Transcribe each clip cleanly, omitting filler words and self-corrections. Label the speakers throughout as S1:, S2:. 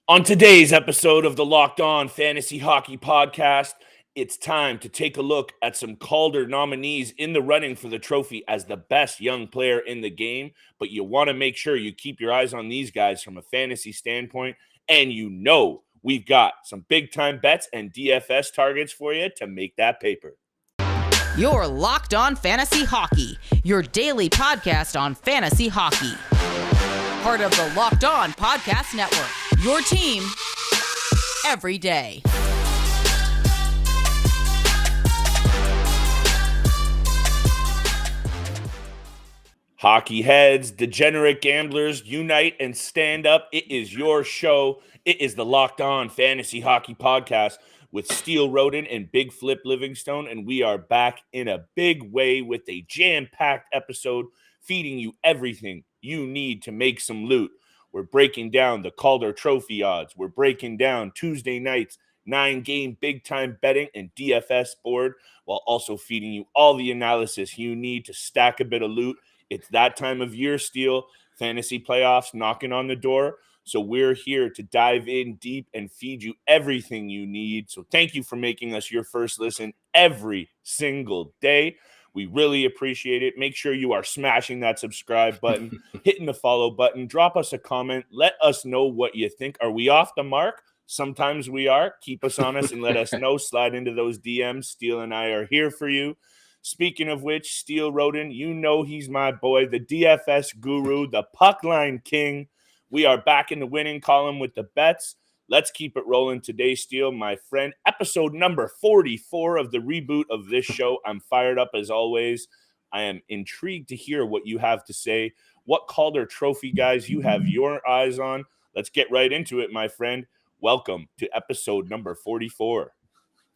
S1: On today's episode of the Locked On Fantasy Hockey Podcast, it's time to take a look at some Calder nominees in the running for the trophy as the best young player in the game. But you want to make sure you keep your eyes on these guys from a fantasy standpoint. And we've got some big-time bets and DFS targets for you to make that paper.
S2: You're Locked On Fantasy Hockey, your daily podcast on fantasy hockey. Part of the Locked On Podcast Network, your team every day.
S1: Hockey heads, degenerate gamblers, unite and stand up. It is your show. It is the Locked On Fantasy Hockey Podcast with Steele Roden and Big Flip Livingstone, and we are back in a big way with a jam-packed episode feeding you everything you need to make some loot. We're breaking down the Calder Trophy odds. We're breaking down Tuesday night's 9-game big-time betting and DFS board, while also feeding you all the analysis you need to stack a bit of loot. It's that time of year, Steele. Fantasy playoffs knocking on the door. So we're here to dive in deep and feed you everything you need. So thank you for making us your first listen every single day. We really appreciate it. Make sure you are smashing that subscribe button, hitting the follow button. Drop us a comment. Let us know what you think. Are we off the mark? Sometimes we are. Keep us honest and let us know. Slide into those DMs. Steele and I are here for you. Speaking of which, Steele Roden, you know he's my boy, the DFS guru, the puck line king. We are back in the winning column with the bets. Let's keep it rolling today, Steele, my friend. Episode number 44 of the reboot of this show. I'm fired up as always. I am intrigued to hear what you have to say. What Calder Trophy guys you have your eyes on. Let's get right into it, my friend. Welcome to episode number 44.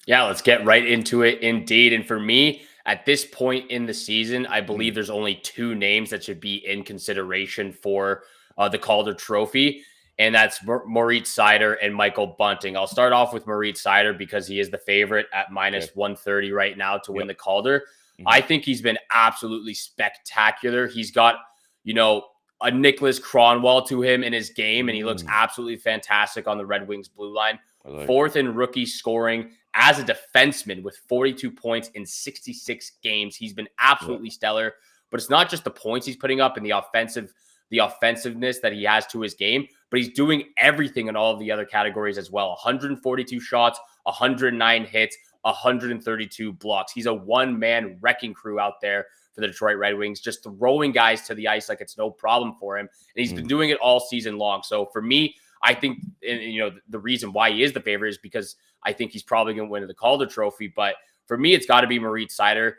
S3: Yeah, let's get right into it indeed. And for me, at this point in the season, I believe there's only two names that should be in consideration for the Calder Trophy, and that's Moritz Seider and Michael Bunting. I'll start off with Moritz Seider because he is the favorite at minus 130 right now to win the Calder. Mm-hmm. I think he's been absolutely spectacular. He's got, a Nicholas Kronwall to him in his game, and he looks absolutely fantastic on the Red Wings blue line. Fourth in rookie scoring as a defenseman with 42 points in 66 games. He's been absolutely stellar, but it's not just the points he's putting up and the offensiveness that he has to his game, but he's doing everything in all of the other categories as well. 142 shots, 109 hits, 132 blocks. He's a one-man wrecking crew out there for the Detroit Red Wings, just throwing guys to the ice like it's no problem for him. And he's been doing it all season long. So for me, I think, the reason why he is the favorite is because I think he's probably going to win the Calder Trophy. But for me, it's got to be Moritz Seider.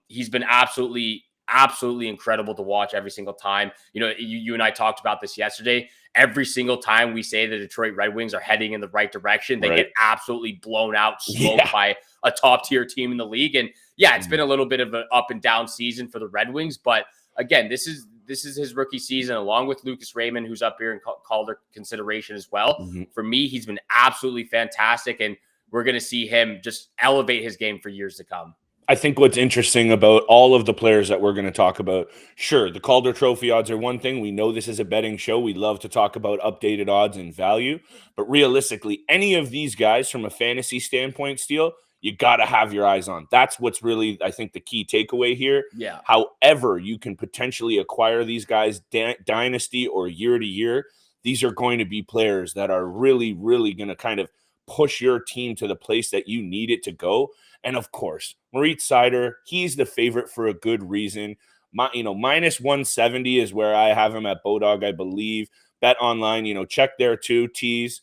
S3: He's been absolutely incredible to watch every single time. You and I talked about this yesterday. Every single time we say the Detroit Red Wings are heading in the right direction, they get absolutely blown out, smoked by a top-tier team in the league. And it's been a little bit of an up and down season for the Red Wings. But again, this is his rookie season, along with Lucas Raymond, who's up here in Calder consideration as well. Mm-hmm. For me, he's been absolutely fantastic, and we're going to see him just elevate his game for years to come.
S1: I think what's interesting about all of the players that we're going to talk about, sure, the Calder Trophy odds are one thing. We know this is a betting show. We love to talk about updated odds and value. But realistically, any of these guys from a fantasy standpoint, Steele, you got to have your eyes on. That's what's really, I think, the key takeaway here.
S3: Yeah.
S1: However, you can potentially acquire these guys dynasty or year to year. These are going to be players that are really, really going to kind of push your team to the place that you need it to go. And of course, Moritz Seider, he's the favorite for a good reason. Minus 170 is where I have him at Bodog, I believe. BetOnline, check there too. Tease.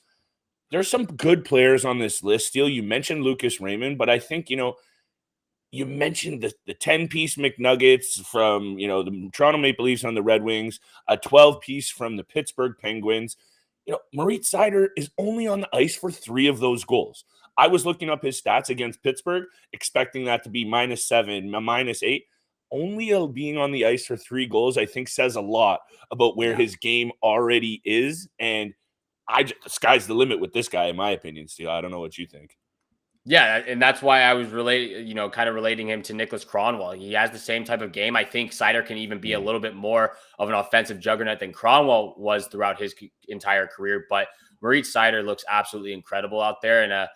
S1: There's some good players on this list. Steele, you mentioned Lucas Raymond, but I think, you mentioned the 10-piece McNuggets from, the Toronto Maple Leafs on the Red Wings, a 12-piece from the Pittsburgh Penguins. Moritz Seider is only on the ice for 3 of those goals. I was looking up his stats against Pittsburgh, expecting that to be -7, -8. Only being on the ice for 3 goals, I think, says a lot about where his game already is. And the sky's the limit with this guy, in my opinion, Steele. I don't know what you think.
S3: Yeah, and that's why I was relating him to Nicholas Kronwall. He has the same type of game. I think Seider can even be a little bit more of an offensive juggernaut than Kronwall was throughout his entire career. But Moritz Seider looks absolutely incredible out there. And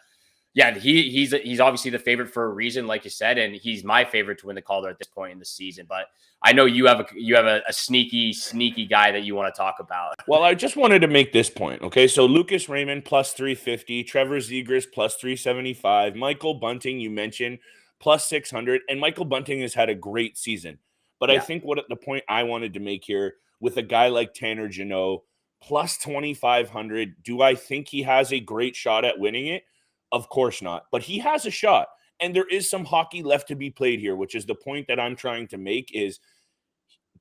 S3: yeah, he's obviously the favorite for a reason, like you said, and he's my favorite to win the Calder at this point in the season. But I know you have a sneaky guy that you want to talk about.
S1: Well, I just wanted to make this point. Okay, so Lucas Raymond plus 350, Trevor Zegras plus 375, Michael Bunting you mentioned plus 600, and Michael Bunting has had a great season. But I think the point I wanted to make here with a guy like Tanner Jeannot plus 2,500, do I think he has a great shot at winning it? Of course not, but he has a shot, and there is some hockey left to be played here, which is the point that I'm trying to make is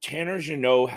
S1: Tanner Jeannot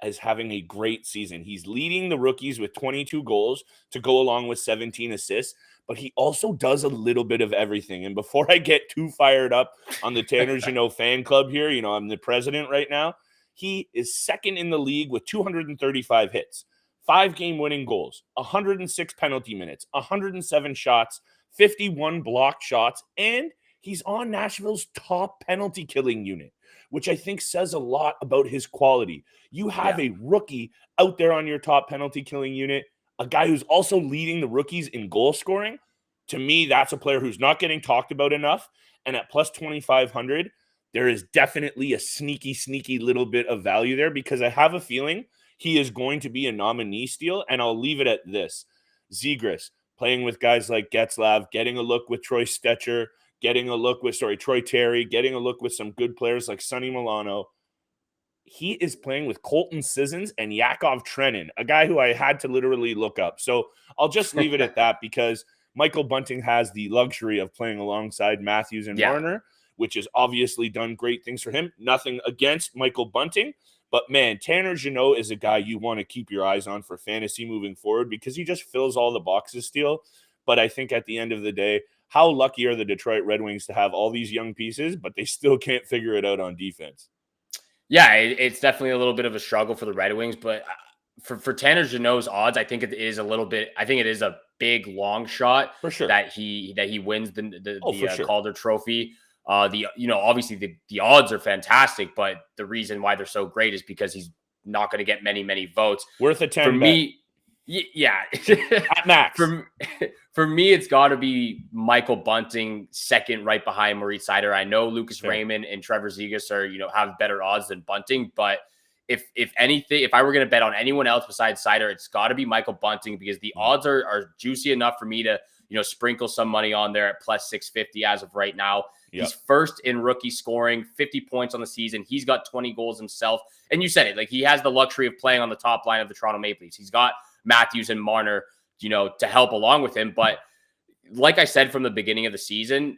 S1: is having a great season. He's leading the rookies with 22 goals to go along with 17 assists, but he also does a little bit of everything. And before I get too fired up on the Tanner Jeannot fan club here, I'm the president right now. He is second in the league with 235 hits, 5-game winning goals, 106 penalty minutes, 107 shots, 51 blocked shots, and he's on Nashville's top penalty killing unit, which I think says a lot about his quality. You have a rookie out there on your top penalty killing unit, a guy who's also leading the rookies in goal scoring. To me, that's a player who's not getting talked about enough. And at plus 2,500, there is definitely a sneaky little bit of value there because I have a feeling he is going to be a nominee Steele. And I'll leave it at this. Zegras, playing with guys like Getzlav, getting a look with Troy Stecher, getting a look with, Troy Terry, getting a look with some good players like Sonny Milano. He is playing with Colton Sissons and Yakov Trenin, a guy who I had to literally look up. So I'll just leave it at that because Michael Bunting has the luxury of playing alongside Matthews and Marner, which has obviously done great things for him. Nothing against Michael Bunting, but man, Tanner Jeannot is a guy you want to keep your eyes on for fantasy moving forward because he just fills all the boxes still. But I think at the end of the day, how lucky are the Detroit Red Wings to have all these young pieces, but they still can't figure it out on defense?
S3: Yeah, it's definitely a little bit of a struggle for the Red Wings, but for Tanner Jeannot's odds, I think it is a big long shot
S1: for sure
S3: that he wins the
S1: sure.
S3: Calder Trophy. Obviously the odds are fantastic, but the reason why they're so great is because he's not going to get many votes.
S1: Worth a 10
S3: for
S1: bet.
S3: me. Yeah,
S1: at max.
S3: For me, it's got to be Michael Bunting second, right behind Moritz Seider. I know Lucas Raymond and Trevor Zegras are have better odds than Bunting, but if anything, if I were going to bet on anyone else besides Seider, it's got to be Michael Bunting because the odds are juicy enough for me to sprinkle some money on there at plus 650 as of right now. Yep. He's first in rookie scoring, 50 points on the season. He's got 20 goals himself, and you said it, like he has the luxury of playing on the top line of the Toronto Maple Leafs. He's got Matthews and Marner, to help along with him. But like I said from the beginning of the season,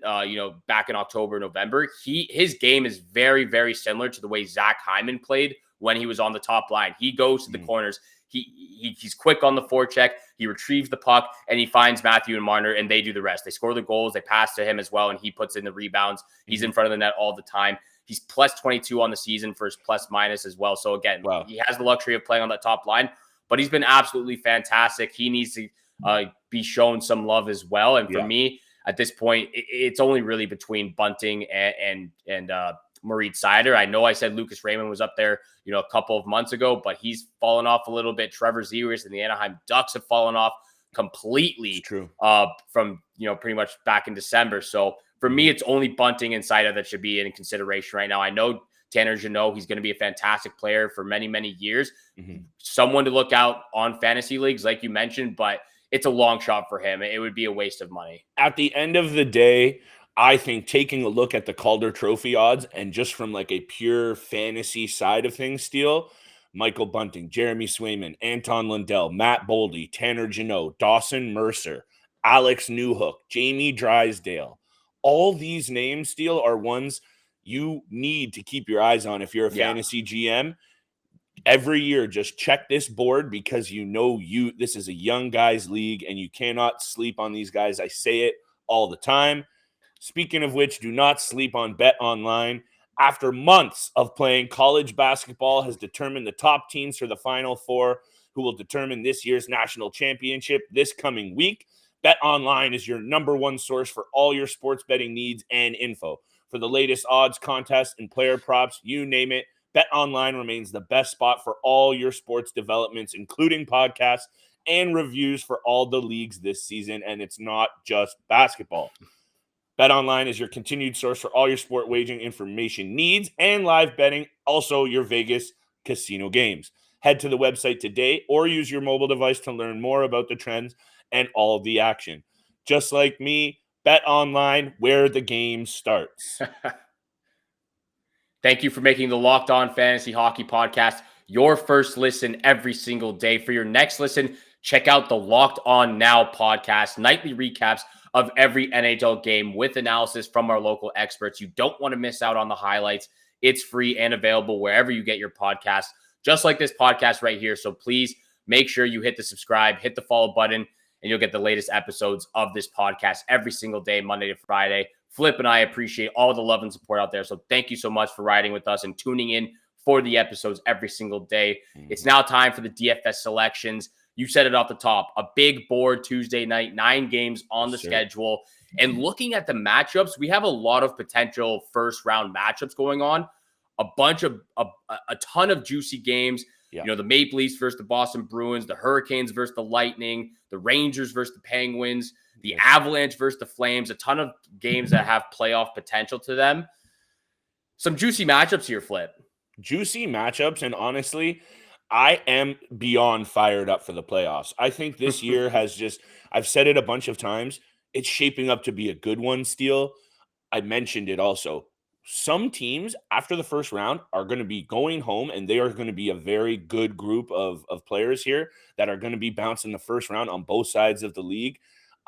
S3: back in October, November, his game is very, very similar to the way Zach Hyman played when he was on the top line. He goes to the corners. He's quick on the forecheck. He retrieves the puck and he finds Matthew and Marner and they do the rest. They score the goals. They pass to him as well. And he puts in the rebounds. He's in front of the net all the time. He's plus 22 on the season for his plus minus as well. So again, He has the luxury of playing on that top line, but he's been absolutely fantastic. He needs to be shown some love as well. And for me, at this point, it's only really between Bunting and Moritz Seider. I know I said Lucas Raymond was up there, a couple of months ago, but he's fallen off a little bit. Trevor Zegras and the Anaheim Ducks have fallen off completely from, pretty much back in December. So for me, it's only Bunting and Seider that should be in consideration right now. I know Tanner Jeannot, he's going to be a fantastic player for many, many years. Someone to look out on fantasy leagues, like you mentioned, but it's a long shot for him. It would be a waste of money.
S1: At the end of the day, I think taking a look at the Calder Trophy odds and just from like a pure fantasy side of things, Steele, Michael Bunting, Jeremy Swayman, Anton Lundell, Matt Boldy, Tanner Jeannot, Dawson Mercer, Alex Newhook, Jamie Drysdale. All these names, Steele, are ones you need to keep your eyes on if you're a fantasy GM. Every year, just check this board because this is a young guys league and you cannot sleep on these guys. I say it all the time. Speaking of which, do not sleep on BetOnline. After months of playing, college basketball has determined the top teams for the Final Four, who will determine this year's national championship this coming week. BetOnline is your number one source for all your sports betting needs and info. For the latest odds, contests, and player props, you name it, BetOnline remains the best spot for all your sports developments, including podcasts and reviews for all the leagues this season, and it's not just basketball. BetOnline is your continued source for all your sport wagering information needs and live betting, also your Vegas casino games. Head to the website today or use your mobile device to learn more about the trends and all of the action. Just like me, BetOnline, where the game starts.
S3: Thank you for making the Locked On Fantasy Hockey Podcast your first listen every single day. For your next listen, check out the Locked On Now podcast, nightly recaps of every NHL game with analysis from our local experts. You don't want to miss out on the highlights. It's free and available wherever you get your podcasts, just like this podcast right here. So please make sure you hit the subscribe, hit the follow button, and you'll get the latest episodes of this podcast every single day, Monday to Friday. Flip and I appreciate all the love and support out there. So thank you so much for riding with us and tuning in for the episodes every single day. It's now time for the DFS selections. You said it off the top, a big board Tuesday night, 9 games on the schedule. And looking at the matchups, we have a lot of potential first round matchups going on. A ton of juicy games. Yeah. You know, the Maple Leafs versus the Boston Bruins, the Hurricanes versus the Lightning, the Rangers versus the Penguins, the Avalanche versus the Flames, a ton of games that have playoff potential to them. Some juicy matchups here, Flip.
S1: Juicy matchups, and honestly, I am beyond fired up for the playoffs. I think this year has just, I've said it a bunch of times, it's shaping up to be a good one, Steele. I mentioned it also. Some teams after the first round are going to be going home, and they are going to be a very good group of players here that are going to be bouncing the first round on both sides of the league.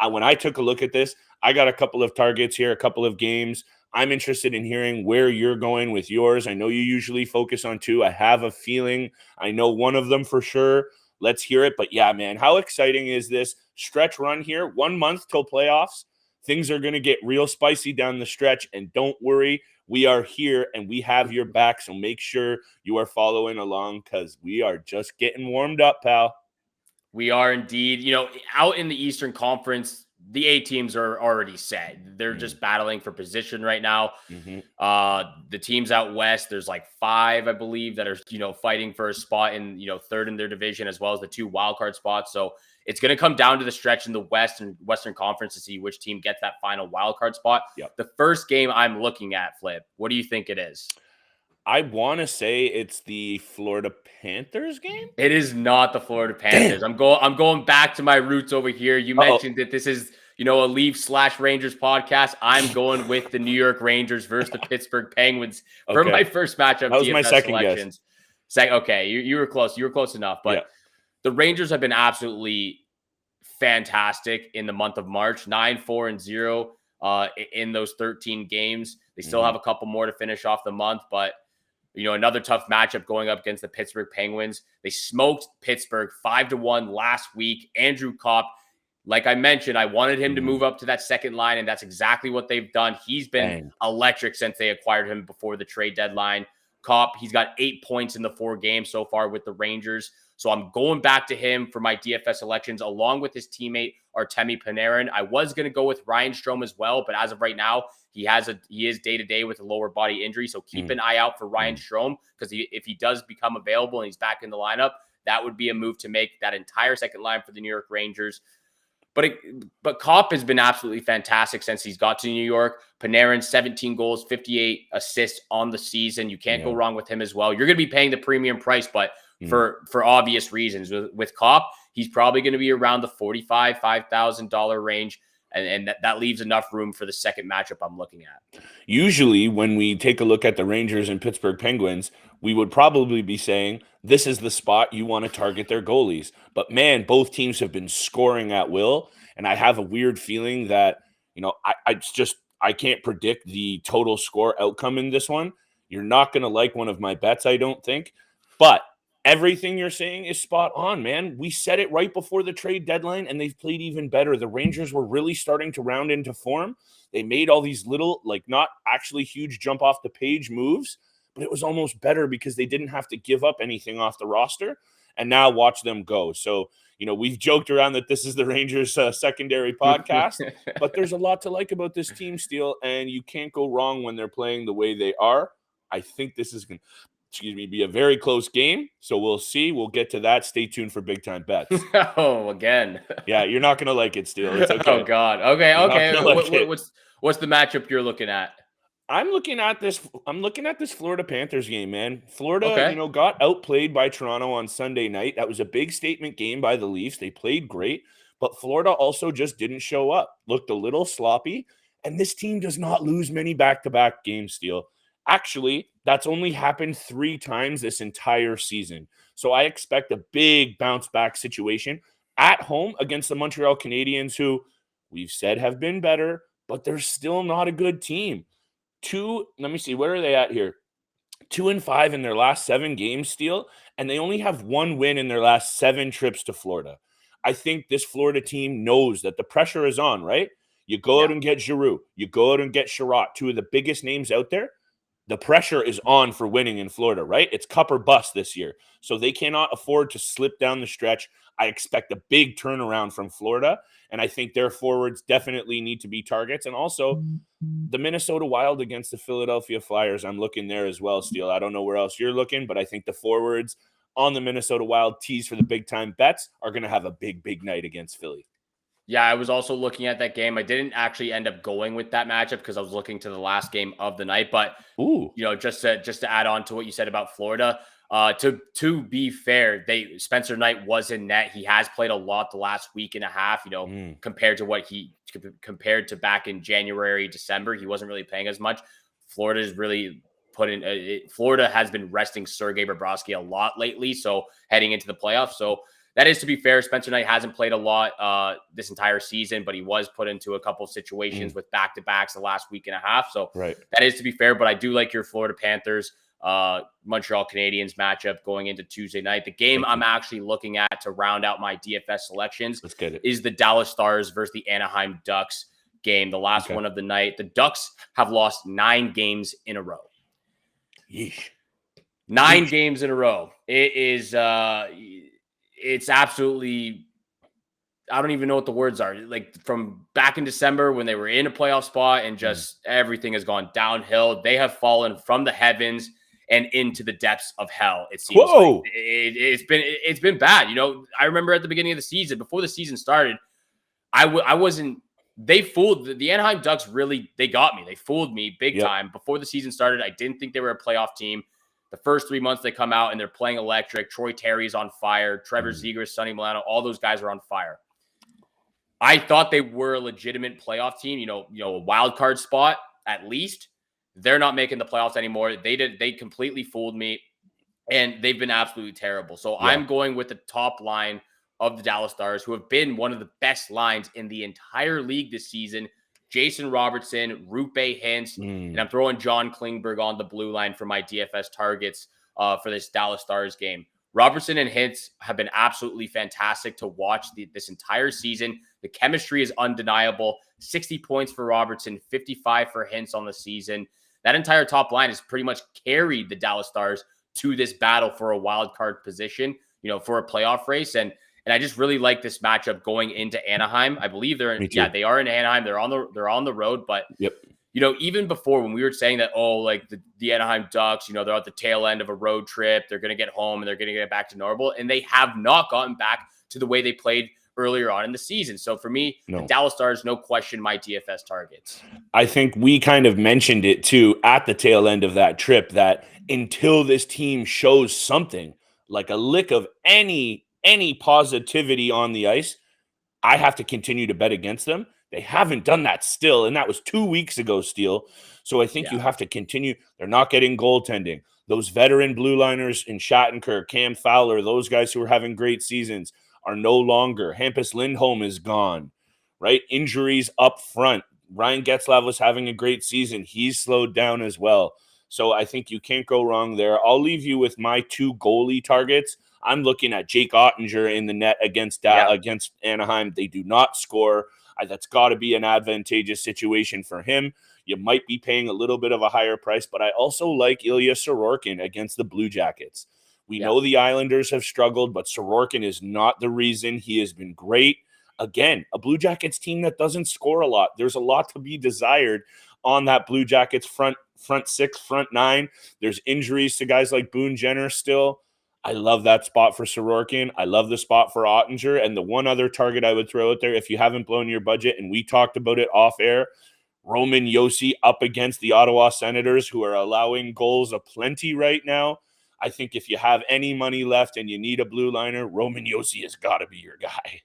S1: When I took a look at this, I got a couple of targets here, a couple of games. I'm interested in hearing where you're going with yours. I know you usually focus on 2. I have a feeling I know one of them for sure. Let's hear it. But yeah, man, how exciting is this stretch run here? 1 month till playoffs. Things are going to get real spicy down the stretch. And don't worry, we are here and we have your back. So make sure you are following along because we are just getting warmed up, pal.
S3: We are indeed. You know, out in the Eastern Conference, the A teams are already set. They're just battling for position right now. The teams out west, there's like 5, I believe, that are, you know, fighting for a spot in, you know, third in their division, as well as the 2 wildcard spots. So it's going to come down to the stretch in the West and Western Conference to see which team gets that final wildcard spot.
S1: Yep.
S3: The first game I'm looking at, Flip, what do you think it is?
S1: I want to say it's the Florida Panthers game.
S3: It is not the Florida Panthers. Damn. I'm going back to my roots over here. You mentioned that this is, you know, a Leafs/Rangers podcast. I'm going with the New York Rangers versus the Pittsburgh Penguins for my first matchup.
S1: That was my second
S3: selections.
S1: guess.
S3: Okay, you were close. You were close enough. But the Rangers have been absolutely fantastic in the month of March. 9-4-0 in those 13 games. They still have a couple more to finish off the month, but you know, another tough matchup going up against the Pittsburgh Penguins. They smoked Pittsburgh 5-1 last week. Andrew Kopp, like I mentioned, I wanted him to move up to that second line, and that's exactly what they've done. He's been electric since they acquired him before the trade deadline. Kopp, he's got 8 points in the 4 games so far with the Rangers. So I'm going back to him for my DFS selections, along with his teammate Artemi Panarin. I was going to go with Ryan Strome as well, but as of right now, he is day-to-day with a lower body injury. So keep an eye out for Ryan Strome, because if he does become available and he's back in the lineup, that would be a move to make that entire second line for the New York Rangers. But Kopp has been absolutely fantastic since he's got to New York. Panarin, 17 goals, 58 assists on the season. You can't go wrong with him as well. You're going to be paying the premium price, but for obvious reasons. With Kopp, he's probably going to be around the $5,000 range. And that leaves enough room for the second matchup I'm looking at.
S1: Usually when we take a look at the Rangers and Pittsburgh Penguins, we would probably be saying this is the spot you want to target their goalies. But man, both teams have been scoring at will. And I have a weird feeling that, you know, I can't predict the total score outcome in this one. You're not going to like one of my bets, I don't think. But everything you're saying is spot on, man. We said it right before the trade deadline, and they've played even better. The Rangers were really starting to round into form. They made all these little, like, not actually huge jump off the page moves, but it was almost better because they didn't have to give up anything off the roster. And now watch them go. So, you know, we've joked around that this is the Rangers secondary podcast, but there's a lot to like about this team, Steele, and you can't go wrong when they're playing the way they are. I think this is going to be a very close game. So we'll see. We'll get to that. Stay tuned for big time bets.
S3: Oh, again.
S1: Yeah, you're not gonna like it, Steele. It's okay.
S3: Oh God. Okay.
S1: You're not gonna like it.
S3: What's the matchup you're looking at?
S1: I'm looking at this Florida Panthers game, man. Florida,
S3: Okay.
S1: got outplayed by Toronto on Sunday night. That was a big statement game by the Leafs. They played great, but Florida also just didn't show up. Looked a little sloppy, and this team does not lose many back-to-back games, Steele. Actually, that's only happened 3 times this entire season. So I expect a big bounce-back situation at home against the Montreal Canadiens, who we've said have been better, but they're still not a good team. Let me see, where are they at here? 2-5 in their last 7 games, Steele, and they only have 1 win in their last 7 trips to Florida. I think this Florida team knows that the pressure is on, right? You go out and get Giroux. You go out and get Jeannot, 2 of the biggest names out there. The pressure is on for winning in Florida, right? It's cup or bust this year. So they cannot afford to slip down the stretch. I expect a big turnaround from Florida, and I think their forwards definitely need to be targets. And also the Minnesota Wild against the Philadelphia Flyers, I'm looking there as well, Steele. I don't know where else you're looking, but I think the forwards on the Minnesota Wild tees for the big-time bets are going to have a big, big night against Philly.
S3: Yeah, I was also looking at that game. I didn't actually end up going with that matchup because I was looking to the last game of the night. But just to add on to what you said about Florida, to be fair, Spencer Knight was in net. He has played a lot the last week and a half. Compared to back in January, December, he wasn't really playing as much. Florida has been resting Sergei Bobrovsky a lot lately. So heading into the playoffs, that is to be fair. Spencer Knight hasn't played a lot this entire season, but he was put into a couple of situations with back-to-backs the last week and a half. So that is to be fair, but I do like your Florida Panthers, Montreal Canadiens matchup going into Tuesday night. The game I'm actually looking at to round out my DFS selections is the Dallas Stars versus the Anaheim Ducks game, the last one of the night. The Ducks have lost 9 games in a row.
S1: Yeesh.
S3: 9 games in a row. It is... it's absolutely, I don't even know what the words are. Like from back in December when they were in a playoff spot and just everything has gone downhill. They have fallen from the heavens and into the depths of hell. It seems like it's been bad. I remember at the beginning of the season, before the season started, I wasn't. They fooled the Anaheim Ducks. Really, they got me. They fooled me big time before the season started. I didn't think they were a playoff team. The first 3 months they come out and they're playing electric. Troy Terry's on fire. Trevor Zegras, Sonny Milano, all those guys are on fire. I thought they were a legitimate playoff team, a wild card spot at least. They're not making the playoffs anymore. They completely fooled me, and they've been absolutely terrible. So I'm going with the top line of the Dallas Stars, who have been one of the best lines in the entire league this season. Jason Robertson, Rupe Hintz, and I'm throwing John Klingberg on the blue line for my DFS targets for this Dallas Stars game. Robertson and Hintz have been absolutely fantastic to watch this entire season. The chemistry is undeniable. 60 points for Robertson, 55 for Hintz on the season. That entire top line has pretty much carried the Dallas Stars to this battle for a wild card position, for a playoff race. And I just really like this matchup going into Anaheim. I believe they are in Anaheim. They're on the road, but even before when we were saying that, the Anaheim Ducks, they're at the tail end of a road trip. They're going to get home and they're going to get back to normal. And they have not gotten back to the way they played earlier on in the season. So for me, the Dallas Stars, no question, my DFS targets.
S1: I think we kind of mentioned it too at the tail end of that trip, that until this team shows something like a lick of any positivity on the ice, I have to continue to bet against them. They haven't done that still, and that was 2 weeks ago, Steele. So I think you have to continue. They're not getting goaltending. Those veteran blue liners in Shattenkirk, Cam Fowler, those guys who are having great seasons are no longer. Hampus Lindholm is gone, right? Injuries up front. Ryan Getzlaf was having a great season. He's slowed down as well. So I think you can't go wrong there. I'll leave you with my 2 goalie targets. I'm looking at Jake Ottinger in the net against Anaheim. They do not score. That's got to be an advantageous situation for him. You might be paying a little bit of a higher price, but I also like Ilya Sorokin against the Blue Jackets. We know the Islanders have struggled, but Sorokin is not the reason. He has been great. Again, a Blue Jackets team that doesn't score a lot. There's a lot to be desired on that Blue Jackets front front 6, front 9. There's injuries to guys like Boone Jenner still. I love that spot for Sorokin. I love the spot for Ottinger. And the one other target I would throw out there, if you haven't blown your budget, and we talked about it off air, Roman Josi up against the Ottawa Senators, who are allowing goals aplenty right now. I think if you have any money left and you need a blue liner, Roman Josi has got to be your guy.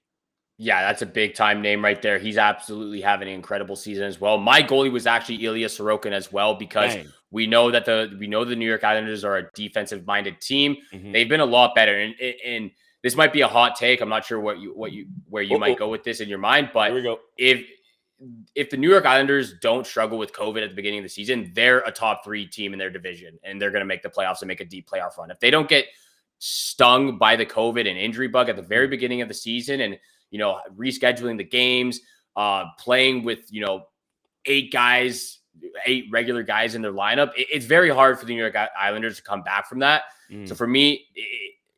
S3: Yeah, that's a big time name right there. He's absolutely having an incredible season as well. My goalie was actually Ilya Sorokin as well, because we know that the New York Islanders are a defensive minded team.
S1: Mm-hmm.
S3: They've been a lot better, and this might be a hot take. I'm not sure where you might go with this in your mind, but
S1: here we go.
S3: If the New York Islanders don't struggle with COVID at the beginning of the season, they're a top 3 team in their division, and they're going to make the playoffs and make a deep playoff run. If they don't get stung by the COVID and injury bug at the very beginning of the season, and rescheduling the games, playing with 8 regular guys in their lineup, it's very hard for the New York Islanders to come back from that. So for me,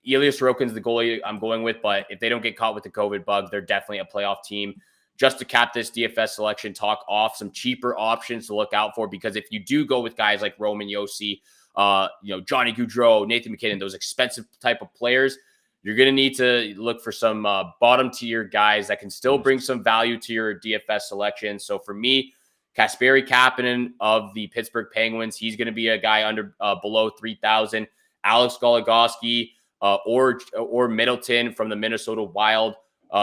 S3: Ilya Sorokin's the goalie I'm going with, but if they don't get caught with the COVID bug, they're definitely a playoff team. Just to cap this DFS selection talk off, some cheaper options to look out for, because if you do go with guys like Roman Josi, Johnny Gaudreau, Nathan McKinnon, those expensive type of players, you're going to need to look for some bottom tier guys that can still bring some value to your DFS selection. So for me, Kasperi Kapanen of the Pittsburgh Penguins, he's going to be a guy below 3,000. Alex Goligoski or Middleton from the Minnesota Wild.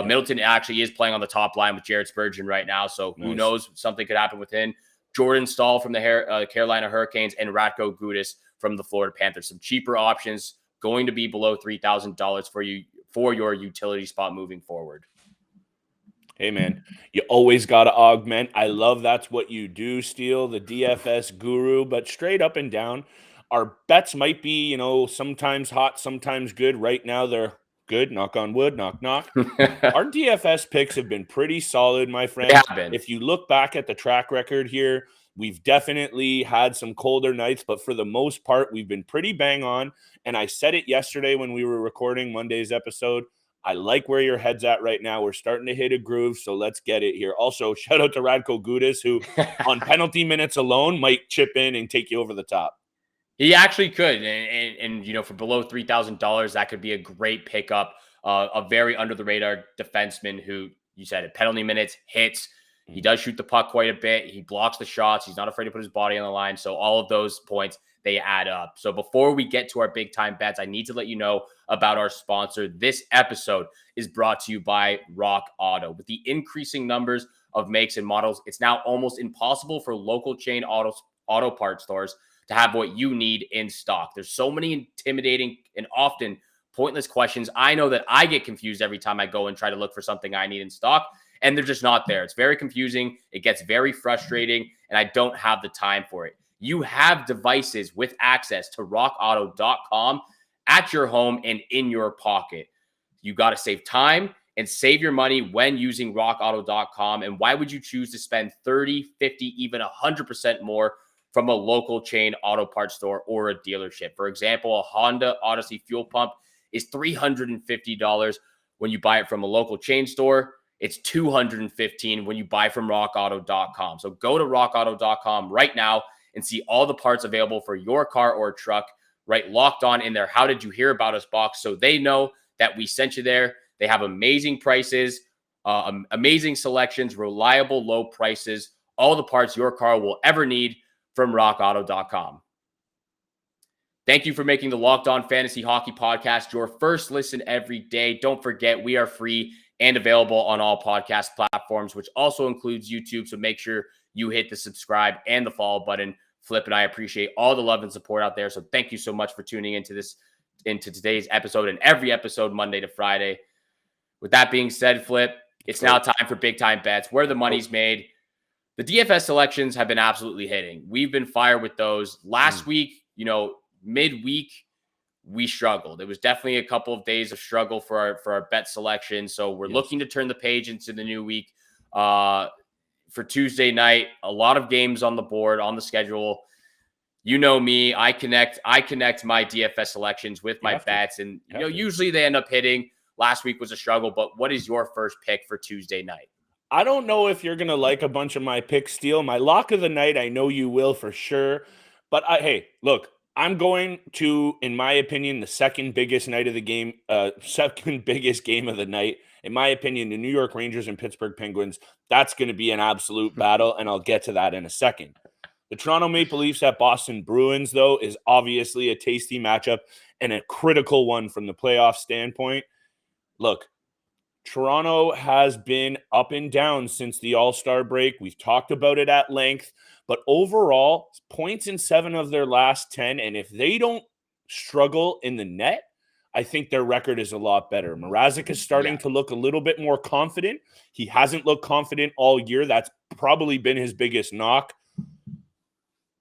S3: Middleton actually is playing on the top line with Jared Spurgeon right now, so who knows? Something could happen with him. Jordan Stahl from the Carolina Hurricanes, and Ratko Gudas from the Florida Panthers. Some cheaper options, going to be below $3,000 for your utility spot moving forward.
S1: Hey, man, you always got to augment. I love that's what you do, Steele, the DFS guru. But straight up and down, our bets might be, sometimes hot, sometimes good. Right now, they're good. Knock on wood, knock, knock. Our DFS picks have been pretty solid, my friend. If you look back at the track record here, we've definitely had some colder nights, but for the most part, we've been pretty bang on. And I said it yesterday when we were recording Monday's episode. I like where your head's at right now. We're starting to hit a groove, so let's get it here. Also, shout out to Radko Gudas, who on penalty minutes alone might chip in and take you over the top.
S3: He actually could. And for below $3,000, that could be a great pickup. A very under-the-radar defenseman who, you said it, penalty minutes, hits. He does shoot the puck quite a bit. He blocks the shots. He's not afraid to put his body on the line. So all of those points, they add up. So before we get to our big time bets, I need to let you know about our sponsor. This episode is brought to you by Rock Auto. With the increasing numbers of makes and models, it's now almost impossible for local chain auto parts stores to have what you need in stock. There's so many intimidating and often pointless questions. I know that I get confused every time I go and try to look for something I need in stock, and they're just not there. It's very confusing. It gets very frustrating, and I don't have the time for it. You have devices with access to rockauto.com at your home and in your pocket. You got to save time and save your money when using rockauto.com. And why would you choose to spend 30, 50, even 100% more from a local chain auto parts store or a dealership? For example, a Honda Odyssey fuel pump is $350 when you buy it from a local chain store. It's $215 when you buy from rockauto.com. So go to rockauto.com right now and see all the parts available for your car or truck, right? Locked On in there. How did you hear about us box? So they know that we sent you there. They have amazing prices, amazing selections, reliable low prices, all the parts your car will ever need from rockauto.com. Thank you for making the Locked On Fantasy Hockey Podcast your first listen every day. Don't forget, we are free and available on all podcast platforms, which also includes YouTube. So make sure you hit the subscribe and the follow button. Flip and I appreciate all the love and support out there. So thank you so much for tuning into today's episode and every episode Monday to Friday. With that being said, Flip, it's now time for big time bets where the money's made. The DFS selections have been absolutely hitting. We've been fired with those. Last week, midweek, we struggled. It was definitely a couple of days of struggle for our bet selection. So we're looking to turn the page into the new week. For Tuesday night, a lot of games on the board, on the schedule. You know me, I connect my DFS selections with my bets, and usually they end up hitting. Last week was a struggle, but what is your first pick for Tuesday night?
S1: I don't know if you're going to like a bunch of my picks, Steele. My lock of the night, I know you will for sure. But hey, look, I'm going to, in my opinion, the second biggest night of the game, second biggest game of the night. In my opinion, the New York Rangers and Pittsburgh Penguins, that's going to be an absolute battle, and I'll get to that in a second. The Toronto Maple Leafs at Boston Bruins, though, is obviously a tasty matchup and a critical one from the playoff standpoint. Look, Toronto has been up and down since the All-Star break. We've talked about it at length, but overall, points in 7 of their last 10, and if they don't struggle in the net, I think their record is a lot better. Mrazek is starting to look a little bit more confident. He hasn't looked confident all year. That's probably been his biggest knock.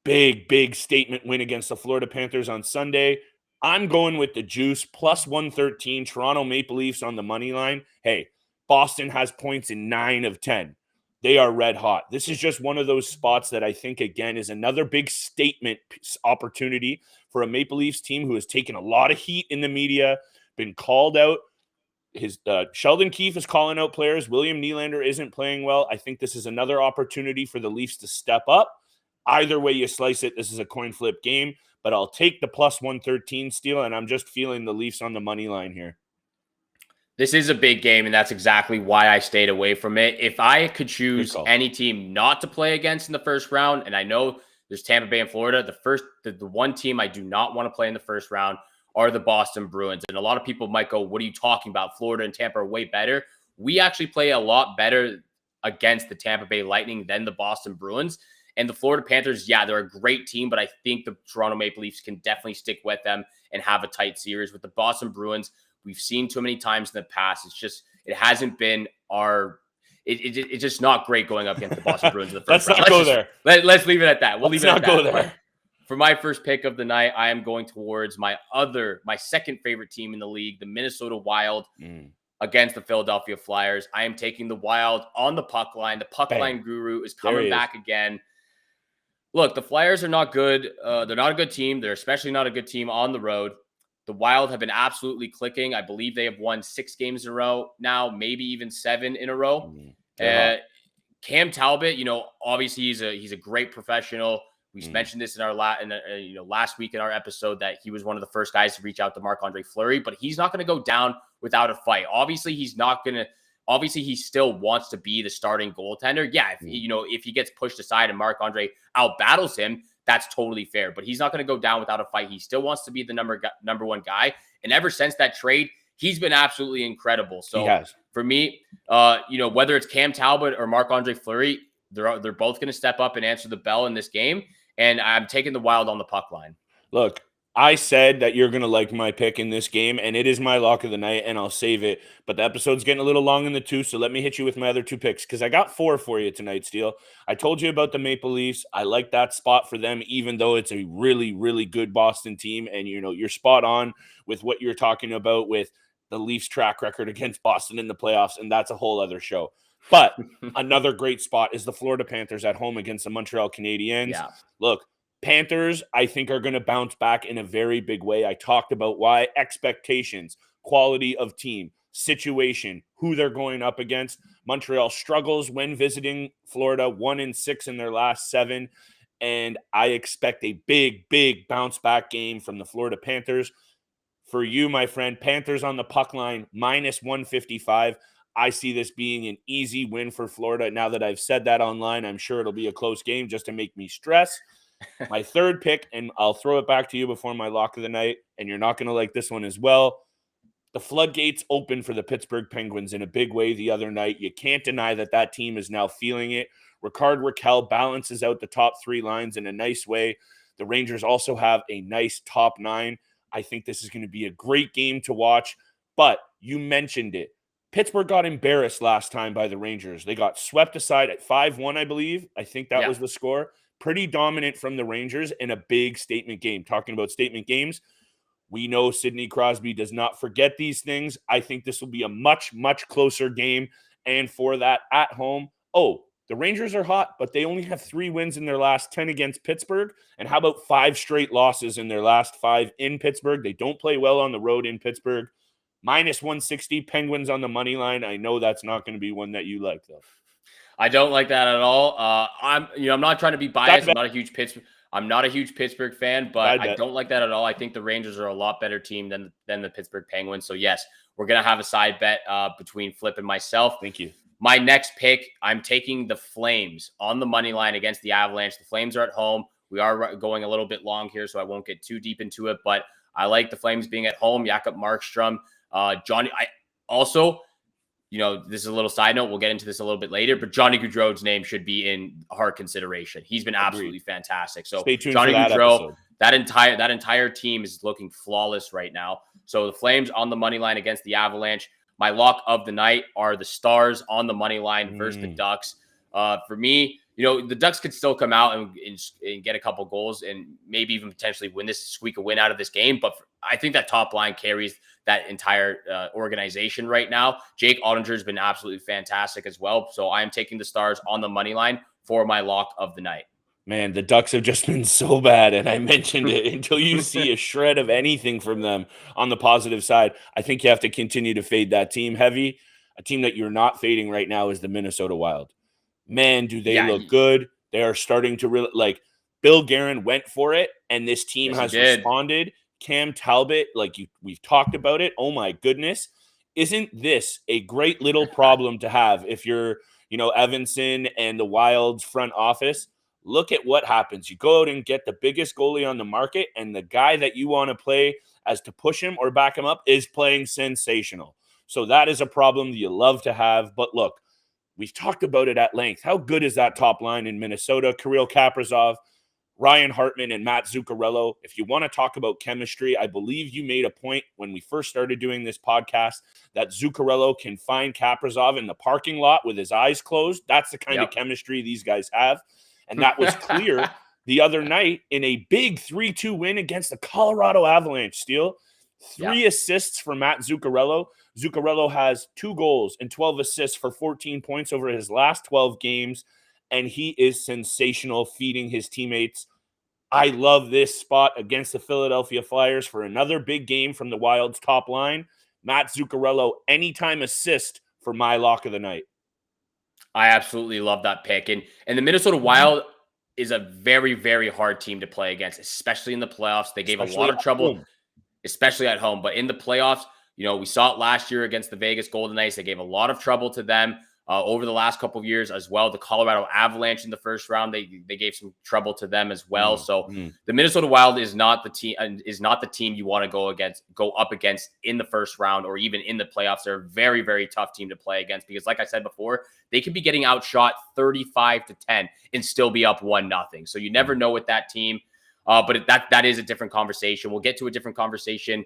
S1: Big statement win against the Florida Panthers on Sunday. I'm going with the juice, plus 113, Toronto Maple Leafs on the money line. Hey, Boston has points in 9 of 10. They are red hot. This is just one of those spots that I think, again, is another big statement opportunity for a Maple Leafs team who has taken a lot of heat in the media, been called out. Sheldon Keefe is calling out players. William Nylander isn't playing well. I think this is another opportunity for the Leafs to step up. Either way you slice it, this is a coin flip game, but I'll take the plus 113 Steele, and I'm just feeling the Leafs on the money line here.
S3: This is a big game, and that's exactly why I stayed away from it. If I could choose any team not to play against in the first round, and I know there's Tampa Bay and Florida, the one team I do not want to play in the first round are the Boston Bruins. And a lot of people might go, what are you talking about? Florida and Tampa are way better. We actually play a lot better against the Tampa Bay Lightning than the Boston Bruins. And the Florida Panthers, yeah, they're a great team, but I think the Toronto Maple Leafs can definitely stick with them and have a tight series. With the Boston Bruins, we've seen too many times in the past. It hasn't been it's just not great going up against the Boston Bruins in the first round. Let's leave it at that. Let's not go there. For my first pick of the night, I am going towards my second favorite team in the league, the Minnesota Wild, against the Philadelphia Flyers. I am taking the Wild on the puck line. The puck line guru is coming back again. Look, the Flyers are not good. They're not a good team. They're especially not a good team on the road. The Wild have been absolutely clicking. I believe they have won 6 games in a row now, maybe even 7 in a row. Cam Talbot, obviously he's a great professional. We mentioned this in our last week in our episode that he was one of the first guys to reach out to Marc-Andre Fleury, but he's not going to go down without a fight. Obviously, he still wants to be the starting goaltender. Yeah, if he gets pushed aside and Marc-Andre out-battles him, that's totally fair. But he's not going to go down without a fight. He still wants to be the number one guy. And ever since that trade, he's been absolutely incredible. So for me, whether it's Cam Talbot or Marc-Andre Fleury, they're both going to step up and answer the bell in this game. And I'm taking the Wild on the puck line.
S1: Look, I said that you're going to like my pick in this game, and it is my lock of the night, and I'll save it. But the episode's getting a little long in the tooth, so let me hit you with my other 2 picks, because I got 4 for you tonight, Steele. I told you about the Maple Leafs. I like that spot for them, even though it's a really, really good Boston team. And, you're spot on with what you're talking about with the Leafs' track record against Boston in the playoffs, and that's a whole other show. But another great spot is the Florida Panthers at home against the Montreal Canadiens. Yeah. Look, Panthers, I think, are going to bounce back in a very big way. I talked about why. Expectations, quality of team, situation, who they're going up against. Montreal struggles when visiting Florida, 1-6 in their last 7. And I expect a big bounce back game from the Florida Panthers. For you, my friend, Panthers on the puck line, minus 155. I see this being an easy win for Florida. Now that I've said that online, I'm sure it'll be a close game just to make me stress. My third pick, and I'll throw it back to you before my lock of the night, and you're not going to like this one as well. The floodgates open for the Pittsburgh Penguins in a big way the other night. You can't deny that team is now feeling it. Rickard Rakell balances out the top 3 lines in a nice way. The Rangers also have a nice top 9. I think this is going to be a great game to watch, but you mentioned it. Pittsburgh got embarrassed last time by the Rangers. They got swept aside at 5-1, I believe. I think that was the score. Pretty dominant from the Rangers in a big statement game. Talking about statement games, we know Sidney Crosby does not forget these things. I think this will be a much closer game. And for that at home, the Rangers are hot, but they only have 3 wins in their last 10 against Pittsburgh. And how about 5 straight losses in their last 5 in Pittsburgh? They don't play well on the road in Pittsburgh. Minus 160, Penguins on the money line. I know that's not going to be one that you like, though.
S3: I don't like that at all. I'm not trying to be biased. I'm not a huge Pittsburgh. I'm not a huge Pittsburgh fan, but
S1: Side
S3: I
S1: bet.
S3: don't like that at all. I think the Rangers are a lot better team than the Pittsburgh Penguins. So yes, we're going to have a side bet between Flip and myself.
S1: Thank you.
S3: My next pick, I'm taking the Flames on the money line against the Avalanche. The Flames are at home. We are going a little bit long here, so I won't get too deep into it, but I like the Flames being at home. Jakob Markstrom, Johnny. I also, this is a little side note. We'll get into this a little bit later, but Johnny Gaudreau's name should be in hard consideration. He's been absolutely fantastic. So
S1: stay tuned
S3: Johnny
S1: for that
S3: Gaudreau,
S1: episode.
S3: that entire team is looking flawless right now. So the Flames on the money line against the Avalanche. My lock of the night are the Stars on the money line versus the Ducks. For me, the Ducks could still come out and get a couple goals and maybe even potentially squeak a win out of this game. But I think that top line carries that entire organization right now. Jake Ottinger has been absolutely fantastic as well. So I am taking the Stars on the money line for my lock of the night.
S1: Man, the Ducks have just been so bad, and I mentioned it. Until you see a shred of anything from them on the positive side, I think you have to continue to fade that team heavy. A team that you're not fading right now is the Minnesota Wild. Man, do they look good. They are starting to really, Bill Guerin went for it, and this team has responded. Cam Talbot, we've talked about it. Oh, my goodness. Isn't this a great little problem to have if you're, Evanson and the Wild's front office? Look at what happens. You go out and get the biggest goalie on the market, and the guy that you want to play as to push him or back him up is playing sensational. So that is a problem you love to have. But look, we've talked about it at length. How good is that top line in Minnesota? Kirill Kaprizov, Ryan Hartman, and Matt Zuccarello. If you want to talk about chemistry, I believe you made a point when we first started doing this podcast that Zuccarello can find Kaprizov in the parking lot with his eyes closed. That's the kind of chemistry these guys have. And that was clear the other night in a big 3-2 win against the Colorado Avalanche. Steele, 3 assists for Matt Zuccarello. Zuccarello has 2 goals and 12 assists for 14 points over his last 12 games, and he is sensational feeding his teammates. I love this spot against the Philadelphia Flyers for another big game from the Wild's top line. Matt Zuccarello, anytime assist for my lock of the night.
S3: I absolutely love that pick. And the Minnesota Wild is a very, very hard team to play against, especially in the playoffs. They gave a lot of trouble, especially at home. But in the playoffs, we saw it last year against the Vegas Golden Knights. They gave a lot of trouble to them over the last couple of years as well. The Colorado Avalanche in the first round, they gave some trouble to them as well. So the Minnesota Wild is not the team you want to go up against in the first round or even in the playoffs. They're a very, very tough team to play against because, like I said before, they could be getting outshot 35-10 and still be up 1-0. So you never know with that team. But that is a different conversation. We'll get to a different conversation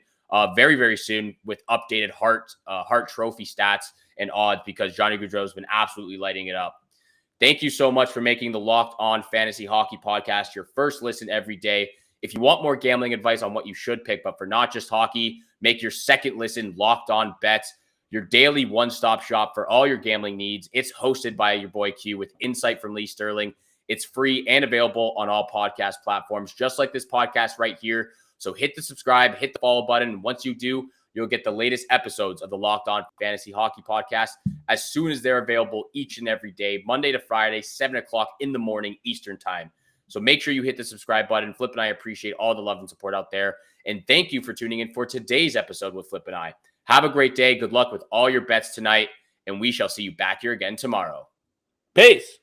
S3: very, very soon with updated Hart Trophy stats and odds because Johnny Gaudreau has been absolutely lighting it up. Thank you so much for making the Locked On Fantasy Hockey Podcast your first listen every day. If you want more gambling advice on what you should pick, but for not just hockey, make your second listen Locked On Bets, your daily one-stop shop for all your gambling needs. It's hosted by your boy Q with insight from Lee Sterling. It's free and available on all podcast platforms, just like this podcast right here. So hit the subscribe, hit the follow button. And once you do, you'll get the latest episodes of the Locked On Fantasy Hockey Podcast as soon as they're available each and every day, Monday to Friday, 7 o'clock in the morning, Eastern time. So make sure you hit the subscribe button. Flip and I appreciate all the love and support out there. And thank you for tuning in for today's episode with Flip and I. Have a great day. Good luck with all your bets tonight. And we shall see you back here again tomorrow.
S1: Peace.